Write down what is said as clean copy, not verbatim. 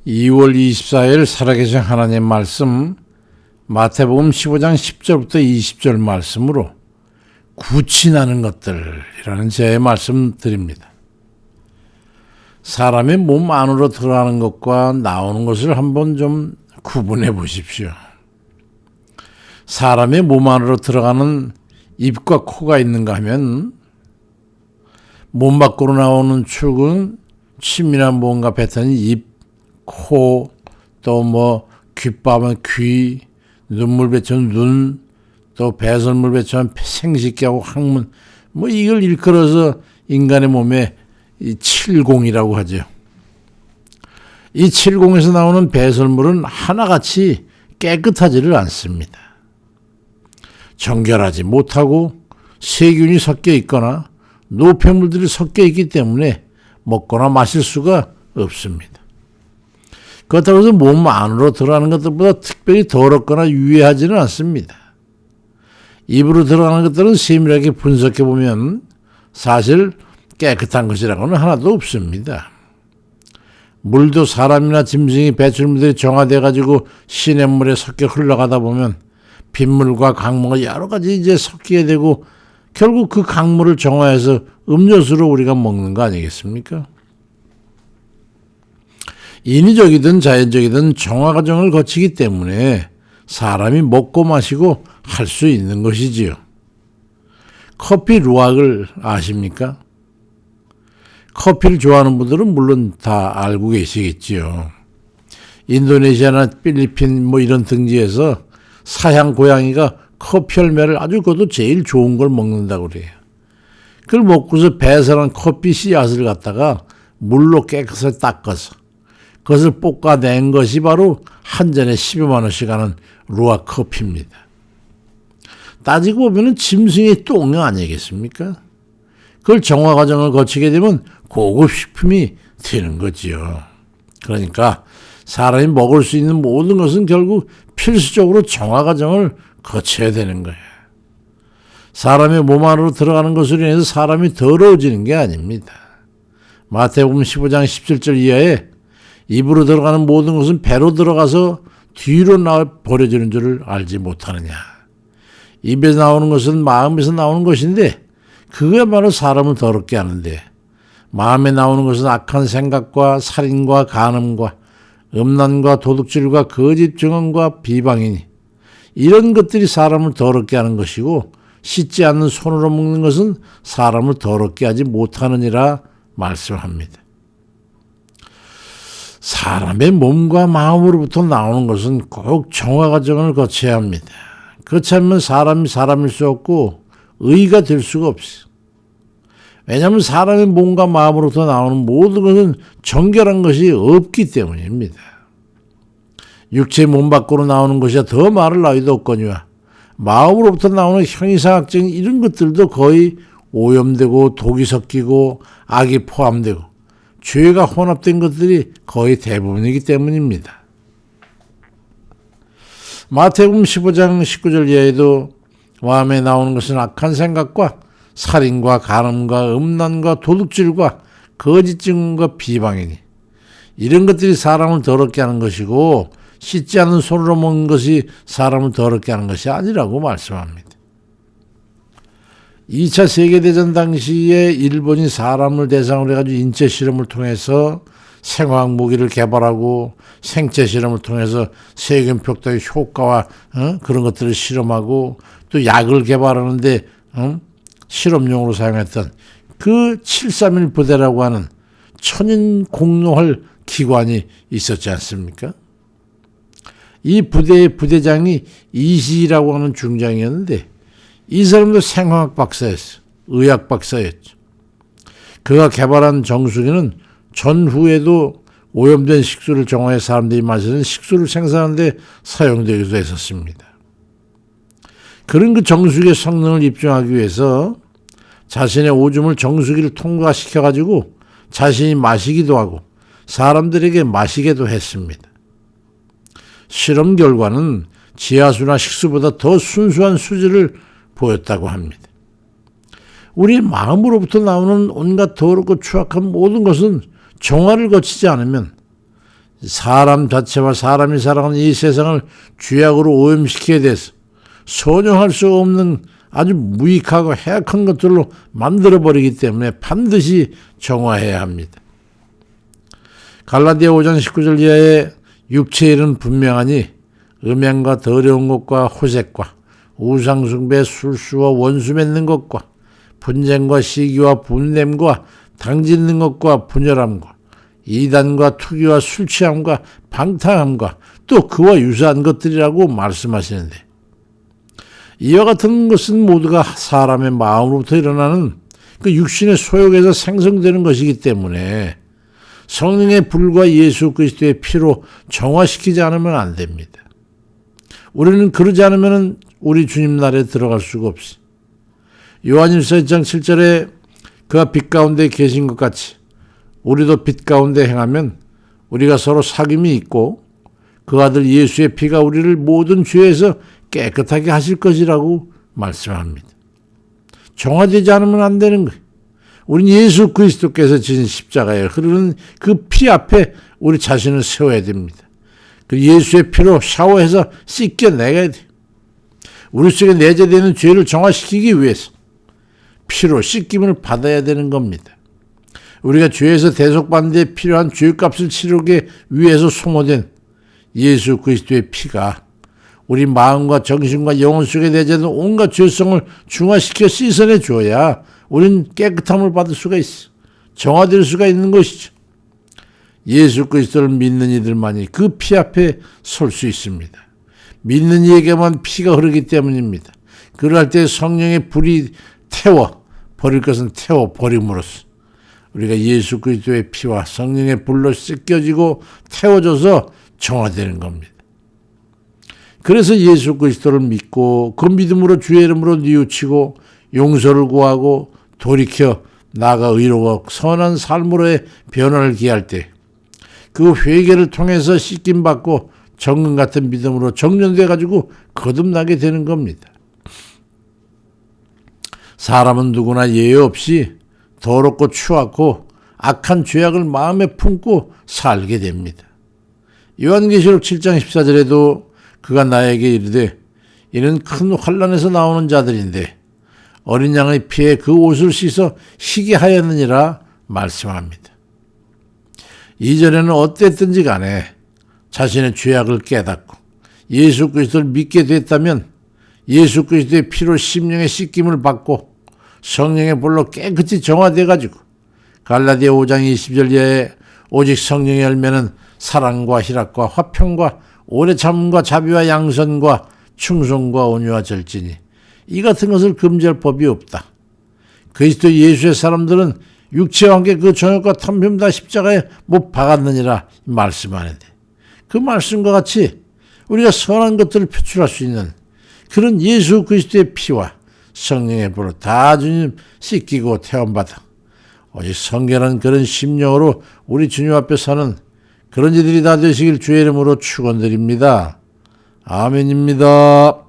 2월 24일 살아계신 하나님 말씀 마태복음 15장 10절부터 20절 말씀으로 구친하는 것들이라는 제 말씀 드립니다. 사람의 몸 안으로 들어가는 것과 나오는 것을 한번 좀 구분해 보십시오. 사람의 몸 안으로 들어가는 입과 코가 있는가 하면 몸 밖으로 나오는 축은 침이나 뭔가 뱉어낸 입, 코, 또 귓밥은 귀, 눈물 뱉은 눈, 또 배설물 뱉은 생식기하고 항문, 이걸 일컬어서 인간의 몸에 이 칠공이라고 하죠. 이 칠공에서 나오는 배설물은 하나같이 깨끗하지를 않습니다. 정결하지 못하고 세균이 섞여 있거나 노폐물들이 섞여 있기 때문에 먹거나 마실 수가 없습니다. 그렇다고 해서 몸 안으로 들어가는 것들보다 특별히 더럽거나 유해하지는 않습니다. 입으로 들어가는 것들은 세밀하게 분석해 보면 사실 깨끗한 것이라고는 하나도 없습니다. 물도 사람이나 짐승이 배출물들이 정화돼 가지고 시냇물에 섞여 흘러가다 보면 빗물과 강물과 여러 가지 이제 섞이게 되고 결국 그 강물을 정화해서 음료수로 우리가 먹는 거 아니겠습니까? 인위적이든 자연적이든 정화 과정을 거치기 때문에 사람이 먹고 마시고 할 수 있는 것이지요. 커피 루악을 아십니까? 커피를 좋아하는 분들은 물론 다 알고 계시겠지요. 인도네시아나 필리핀 이런 등지에서 사양 고양이가 커피 열매를 아주 그것도 제일 좋은 걸 먹는다고 그래요. 그걸 먹고서 배설한 커피 씨앗을 갖다가 물로 깨끗하게 닦아서 그것을 볶아낸 것이 바로 한 잔에 12만 원씩 하는 루아 커피입니다. 따지고 보면 짐승의 똥 아니겠습니까? 그걸 정화 과정을 거치게 되면 고급 식품이 되는 거지요. 그러니까 사람이 먹을 수 있는 모든 것은 결국 필수적으로 정화 과정을 거쳐야 되는 거예요. 사람의 몸 안으로 들어가는 것으로 인해서 사람이 더러워지는 게 아닙니다. 마태복음 15장 17절 이하에 입으로 들어가는 모든 것은 배로 들어가서 뒤로 버려지는 줄을 알지 못하느냐. 입에서 나오는 것은 마음에서 나오는 것인데 그거야말로 사람을 더럽게 하는데 마음에 나오는 것은 악한 생각과 살인과 간음과 음란과 도둑질과 거짓 증언과 비방이니 이런 것들이 사람을 더럽게 하는 것이고 씻지 않는 손으로 먹는 것은 사람을 더럽게 하지 못하느니라 말씀합니다. 사람의 몸과 마음으로부터 나오는 것은 꼭 정화 과정을 거쳐야 합니다. 그렇지 않으면 사람이 사람일 수 없고 의가 될 수가 없어요. 왜냐하면 사람의 몸과 마음으로부터 나오는 모든 것은 정결한 것이 없기 때문입니다. 육체의 몸 밖으로 나오는 것이야 더 말을 나위도 없거니와 마음으로부터 나오는 형이상학적인 이런 것들도 거의 오염되고 독이 섞이고 악이 포함되고 죄가 혼합된 것들이 거의 대부분이기 때문입니다. 마태복음 15장 19절 이하에도 마음에 나오는 것은 악한 생각과 살인과 간음과 음란과 도둑질과 거짓 증언과 비방이니 이런 것들이 사람을 더럽게 하는 것이고 씻지 않은 손으로 먹는 것이 사람을 더럽게 하는 것이 아니라고 말씀합니다. 2차 세계대전 당시에 일본이 사람을 대상으로 해가지고 인체 실험을 통해서 생화학 무기를 개발하고 생체 실험을 통해서 세균 표적의 효과와 그런 것들을 실험하고 또 약을 개발하는데 실험용으로 사용했던 그 731 부대라고 하는 천인 공노할 기관이 있었지 않습니까? 이 부대의 부대장이 이시라고 하는 중장이었는데 이 사람도 생화학 박사였어요. 의학 박사였죠. 그가 개발한 정수기는 전후에도 오염된 식수를 정화해 사람들이 마시는 식수를 생산하는 데 사용되기도 했었습니다. 그런 그 정수기의 성능을 입증하기 위해서 자신의 오줌을 정수기를 통과시켜가지고 자신이 마시기도 하고 사람들에게 마시게도 했습니다. 실험 결과는 지하수나 식수보다 더 순수한 수질을 보였다고 합니다. 우리의 마음으로부터 나오는 온갖 더럽고 추악한 모든 것은 정화를 거치지 않으면 사람 자체와 사람이 살아가는 이 세상을 죄악으로 오염시키게 돼서 선용할 수 없는 아주 무익하고 해악한 것들로 만들어버리기 때문에 반드시 정화해야 합니다. 갈라디아 5장 19절 이하에 육체의 일은 분명하니 음행과 더러운 것과 호색과 우상숭배, 술수와 원수 맺는 것과 분쟁과 시기와 분냄과 당짓는 것과 분열함과 이단과 투기와 술취함과 방탕함과 또 그와 유사한 것들이라고 말씀하시는데, 이와 같은 것은 모두가 사람의 마음으로부터 일어나는 그 육신의 소욕에서 생성되는 것이기 때문에 성령의 불과 예수 그리스도의 피로 정화시키지 않으면 안 됩니다. 우리는 그러지 않으면 우리 주님 나라에 들어갈 수가 없어요. 요한일서 1장 7절에 그가 빛 가운데 계신 것 같이 우리도 빛 가운데 행하면 우리가 서로 사귐이 있고 그 아들 예수의 피가 우리를 모든 죄에서 깨끗하게 하실 것이라고 말씀합니다. 정화되지 않으면 안 되는 거예요. 우린 예수 그리스도께서 지신 십자가에 흐르는 그 피 앞에 우리 자신을 세워야 됩니다. 그 예수의 피로 샤워해서 씻겨내야 돼요. 우리 속에 내재되는 죄를 정화시키기 위해서 피로 씻김을 받아야 되는 겁니다. 우리가 죄에서 대속받는 데 필요한 죄값을 치르기 위해서 소모된 예수 그리스도의 피가 우리 마음과 정신과 영혼 속에 내재된 온갖 죄성을 중화시켜 씻어내 줘야 우린 깨끗함을 받을 수가 있어. 정화될 수가 있는 것이죠. 예수 그리스도를 믿는 이들만이 그 피 앞에 설 수 있습니다. 믿는 이에게만 피가 흐르기 때문입니다. 그럴 때 성령의 불이 태워 버릴 것은 태워 버림으로써 우리가 예수 그리스도의 피와 성령의 불로 씻겨지고 태워져서 정화되는 겁니다. 그래서 예수 그리스도를 믿고 그 믿음으로 주의 이름으로 뉘우치고 용서를 구하고 돌이켜 나아가 의로워 선한 삶으로의 변화를 기할 때 그 회개를 통해서 씻김받고 정금 같은 믿음으로 정련돼 가지고 거듭나게 되는 겁니다. 사람은 누구나 예외 없이 더럽고 추악고 악한 죄악을 마음에 품고 살게 됩니다. 요한계시록 7장 14절에도 그가 나에게 이르되 이는 큰 환난에서 나오는 자들인데 어린 양의 피에 그 옷을 씻어 희게 하였느니라 말씀합니다. 이전에는 어땠든지 간에 자신의 죄악을 깨닫고 예수 그리스도를 믿게 됐다면 예수 그리스도의 피로 심령의 씻김을 받고 성령의 불로 깨끗이 정화돼 가지고 갈라디아 5장 20절 이하에 오직 성령의 열매는 사랑과 희락과 화평과 오래 참음과 자비와 양선과 충성과 온유와 절제니 이 같은 것을 금지할 법이 없다. 그리스도 예수의 사람들은 육체와 함께 그 정욕과 탐심 다 십자가에 못 박았느니라 말씀하는데, 그 말씀과 같이 우리가 선한 것들을 표출할 수 있는 그런 예수 그리스도의 피와 성령의 불로 다 주님 씻기고 태움받아 오직 성결한 그런 심령으로 우리 주님 앞에 서는 그런 이들이 다 되시길 주의 이름으로 축원드립니다. 아멘입니다.